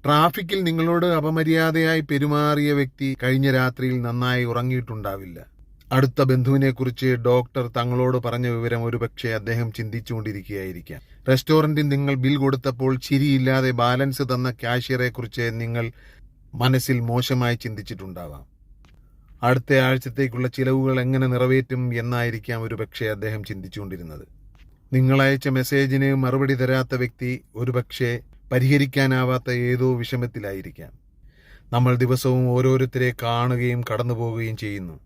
ട്രാഫിക്കിൽ നിങ്ങളോട് അപമര്യാദയായി പെരുമാറിയ വ്യക്തി കഴിഞ്ഞ രാത്രിയിൽ നന്നായി ഉറങ്ങിയിട്ടുണ്ടാവില്ല. അടുത്ത ബന്ധുവിനെക്കുറിച്ച് ഡോക്ടർ തങ്ങളോട് പറഞ്ഞ വിവരം ഒരുപക്ഷെ അദ്ദേഹം ചിന്തിച്ചുകൊണ്ടിരിക്കുകയായിരിക്കാം. റെസ്റ്റോറന്റിൽ നിങ്ങൾ ബിൽ കൊടുത്തപ്പോൾ ചിരിയില്ലാതെ ബാലൻസ് തന്ന ക്യാഷ്യറെക്കുറിച്ച് നിങ്ങൾ മനസ്സിൽ മോശമായി ചിന്തിച്ചിട്ടുണ്ടാവാം. അടുത്ത ആഴ്ചത്തേക്കുള്ള ചിലവുകൾ എങ്ങനെ നിറവേറ്റും എന്നായിരിക്കാം ഒരുപക്ഷെ അദ്ദേഹം ചിന്തിച്ചുകൊണ്ടിരുന്നത്. നിങ്ങളയച്ച മെസ്സേജിന് മറുപടി തരാത്ത വ്യക്തി ഒരുപക്ഷെ പരിഹരിക്കാനാവാത്ത ഏതോ വിഷമത്തിലായിരിക്കാം. നമ്മൾ ദിവസവും ഓരോരുത്തരെ കാണുകയും കടന്നു പോവുകയും ചെയ്യുന്നു.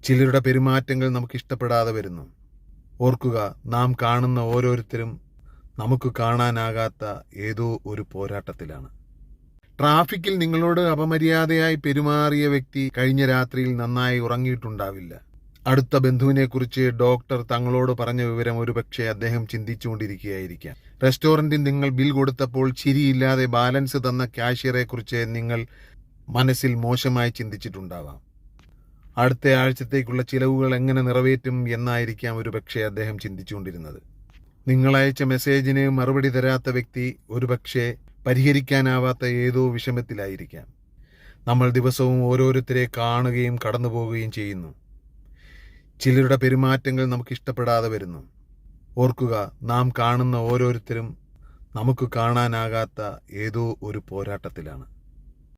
ചിലരുടെ പെരുമാറ്റങ്ങൾ നമുക്ക് ഇഷ്ടപ്പെടാതെ വരുന്നു. ഓർക്കുക, നാം കാണുന്ന ഓരോരുത്തരും നമുക്ക് കാണാനാകാത്ത ഏതോ ഒരു പോരാട്ടത്തിലാണ്. ട്രാഫിക്കിൽ നിങ്ങളോട് അപമര്യാദയായി പെരുമാറിയ വ്യക്തി കഴിഞ്ഞ രാത്രിയിൽ നന്നായി ഉറങ്ങിയിട്ടുണ്ടാവില്ല. അടുത്ത ബന്ധുവിനെക്കുറിച്ച് ഡോക്ടർ തങ്ങളോട് പറഞ്ഞ വിവരം ഒരുപക്ഷെ അദ്ദേഹം ചിന്തിച്ചുകൊണ്ടിരിക്കുകയായിരിക്കാം. റെസ്റ്റോറന്റിൽ നിങ്ങൾ ബിൽ കൊടുത്തപ്പോൾ ചിരിയില്ലാതെ ബാലൻസ് തന്ന ക്യാഷ്യറെക്കുറിച്ച് നിങ്ങൾ മനസ്സിൽ മോശമായി ചിന്തിച്ചിട്ടുണ്ടാവാം. അടുത്ത ആഴ്ചത്തേക്കുള്ള ചിലവുകൾ എങ്ങനെ നിറവേറ്റും എന്നായിരിക്കാം ഒരുപക്ഷെ അദ്ദേഹം ചിന്തിച്ചുകൊണ്ടിരുന്നത്. നിങ്ങളയച്ച മെസ്സേജിന് മറുപടി തരാത്ത വ്യക്തി ഒരുപക്ഷെ പരിഹരിക്കാനാവാത്ത ഏതോ വിഷമത്തിലായിരിക്കാം. നമ്മൾ ദിവസവും ഓരോരുത്തരെ കാണുകയും കടന്നു പോവുകയും ചെയ്യുന്നു. ചിലരുടെ പെരുമാറ്റങ്ങൾ നമുക്ക് ഇഷ്ടപ്പെടാതെ വരുന്നു. ഓർക്കുക, നാം കാണുന്ന ഓരോരുത്തരും നമുക്ക് കാണാനാകാത്ത ഏതോ ഒരു പോരാട്ടത്തിലാണ്.